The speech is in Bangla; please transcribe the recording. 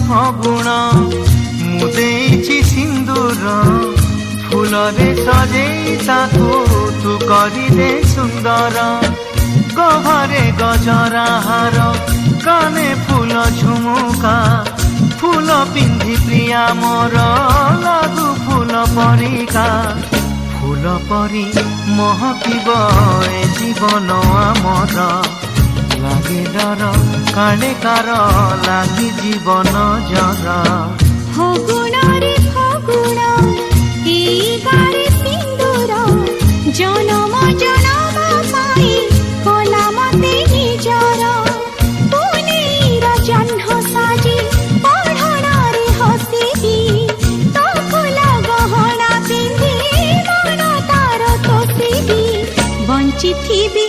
ଫଗୁଣ ମୁଁ ଦେଇଛି ସିନ୍ଦୁର ଫୁଲରେ ସଜେଇ ତାକୁ ତୁ କରିଦେ ସୁନ୍ଦର ଗହରେ ଗଜରା ହାର କାନେ ଫୁଲ ଝୁମୁକା ফুল পিন্ধি প্রিয়া মোর লাগু ফুল পরিকা ফুল পরি মহকিব এ জীবন আমার লাগে ডর কালে কার লাগি জীবন জর ফগুণরে ফগুণ এই গারে সিন্দুর জনম জনম পাই কলা মতে নিজর পুনেইর জহ্ন সাজি পঢ়ণরে হসিবি তো ফুল গহনা পিন্ধি মন তার তোষিবি বঞ্চিথিবি